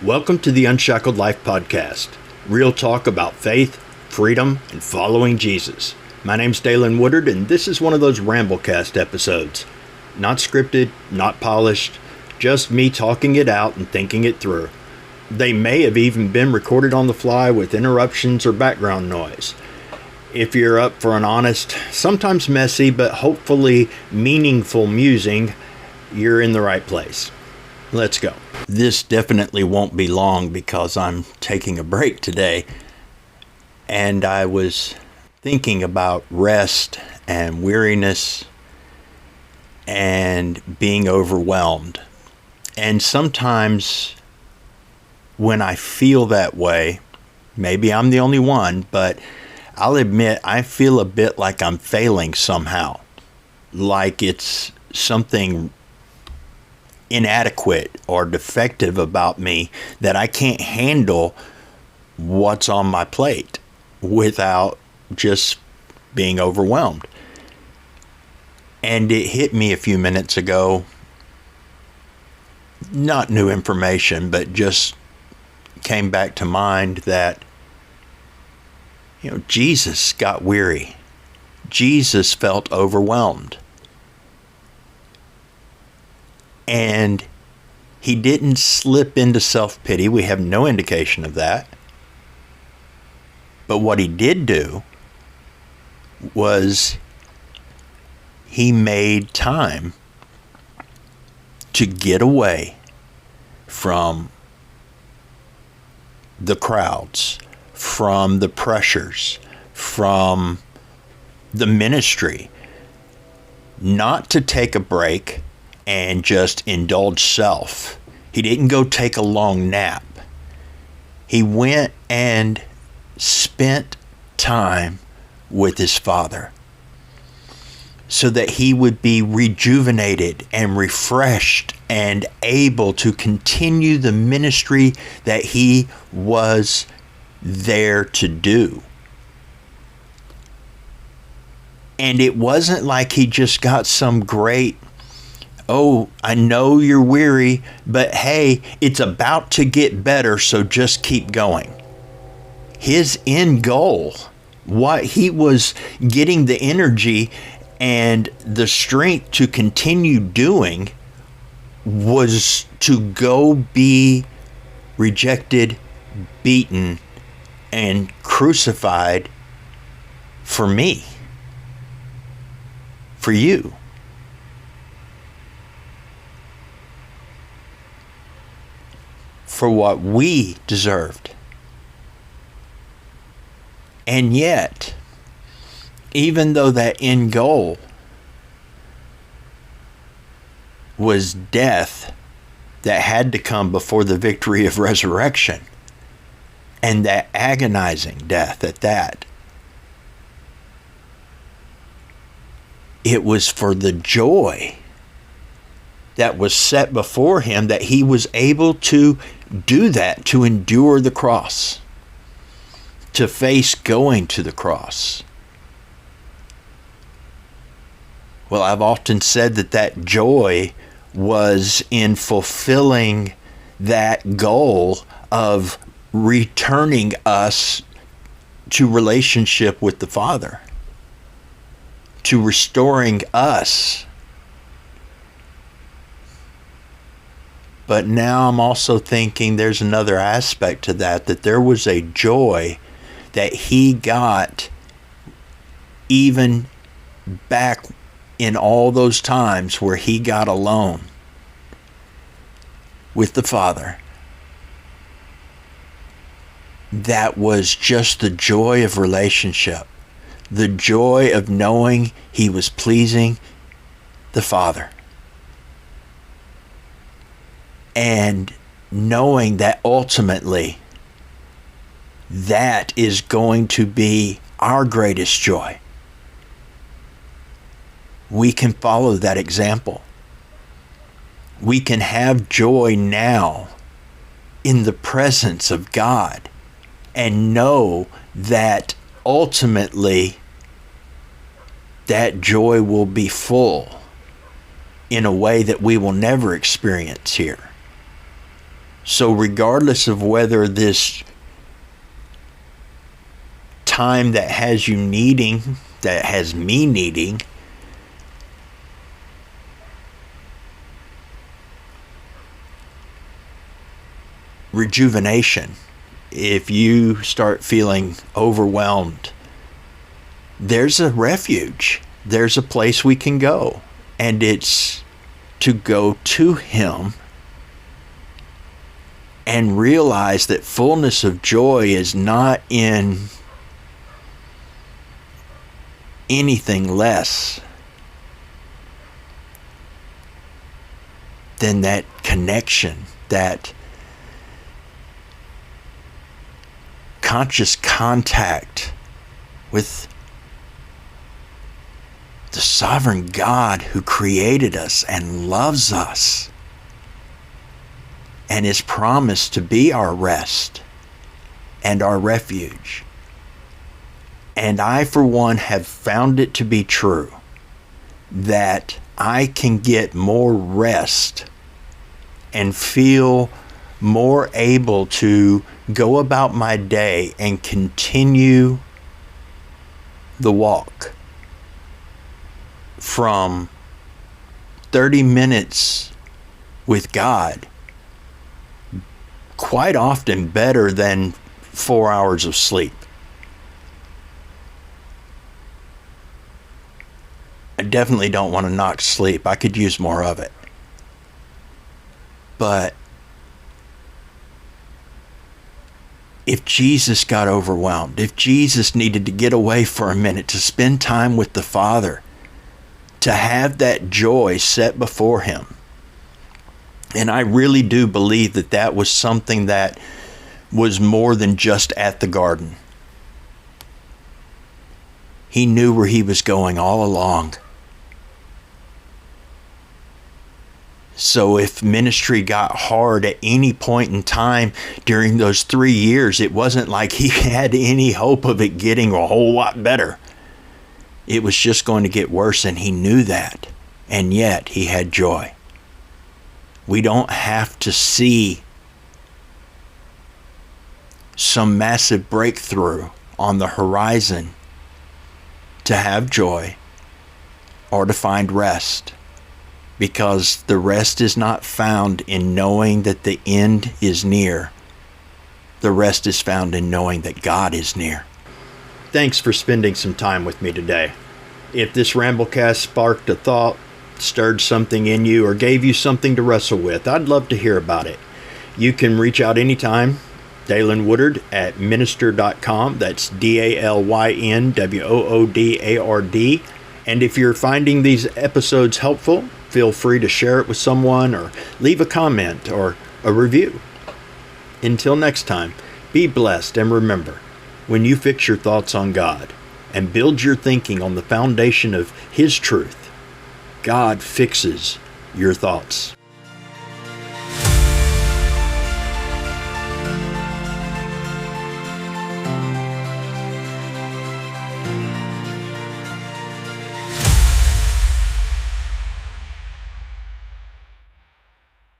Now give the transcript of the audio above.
Welcome to the Unshackled Life Podcast. Real talk about faith, freedom, and following Jesus. My name's Dalyn and this is one of those Ramblecast episodes. Not scripted, not polished, just me talking it out and thinking it through. They may have even been recorded on the fly with interruptions or background noise. If you're up for an honest, sometimes messy, but hopefully meaningful musing, you're in the right place. Let's go. This definitely won't be long because I'm taking a break today. And I was thinking about rest and weariness and being overwhelmed. And sometimes when I feel that way, maybe I'm the only one, but I'll admit I feel a bit like I'm failing somehow. Like it's something inadequate or defective about me that I can't handle what's on my plate without just being overwhelmed. And it hit me a few minutes ago, not new information, but just came back to mind that, Jesus got weary. Jesus felt overwhelmed. And he didn't slip into self-pity. We have no indication of that. But what he did do was he made time to get away from the crowds, from the pressures, from the ministry, not to take a break and just indulge self. He didn't go take a long nap. He went and spent time with his Father so that he would be rejuvenated and refreshed and able to continue the ministry that he was there to do. And it wasn't like he just got some great, I know you're weary, but hey, it's about to get better, so just keep going. His end goal, what he was getting the energy and the strength to continue doing, was to go be rejected, beaten, and crucified for me, for you. For what we deserved. And yet, even though that end goal was death that had to come before the victory of resurrection, and that agonizing death at that, it was for the joy that was set before him that he was able to do that, to endure the cross, to face going to the cross. Well, I've often said that joy was in fulfilling that goal of returning us to relationship with the Father, to restoring us. But now I'm also thinking there's another aspect to that there was a joy that he got even back in all those times where he got alone with the Father. That was just the joy of relationship, the joy of knowing he was pleasing the Father. And knowing that ultimately that is going to be our greatest joy. We can follow that example. We can have joy now in the presence of God and know that ultimately that joy will be full in a way that we will never experience here. So regardless of whether this time that has me needing, rejuvenation, if you start feeling overwhelmed, there's a refuge. There's a place we can go. And it's to go to Him and realize that fullness of joy is not in anything less than that connection, that conscious contact with the sovereign God who created us and loves us and is promised to be our rest and our refuge. And I, for one, have found it to be true that I can get more rest and feel more able to go about my day and continue the walk from 30 minutes with God, quite often better than 4 hours of sleep. I definitely don't want to knock sleep. I could use more of it. But if Jesus got overwhelmed, if Jesus needed to get away for a minute to spend time with the Father, to have that joy set before Him, and I really do believe that that was something that was more than just at the garden. He knew where He was going all along. So if ministry got hard at any point in time during those 3 years, it wasn't like He had any hope of it getting a whole lot better. It was just going to get worse, and He knew that. And yet He had joy. We don't have to see some massive breakthrough on the horizon to have joy or to find rest. Because the rest is not found in knowing that the end is near. The rest is found in knowing that God is near. Thanks for spending some time with me today. If this Ramblecast sparked a thought, stirred something in you, or gave you something to wrestle with, I'd love to hear about it. You can reach out anytime. Dalyn Woodard at minister.com. That's DALYNWOODARD. And if you're finding these episodes helpful, feel free to share it with someone or leave a comment or a review. Until next time, be blessed, and remember, when you fix your thoughts on God and build your thinking on the foundation of His truth, God fixes your thoughts.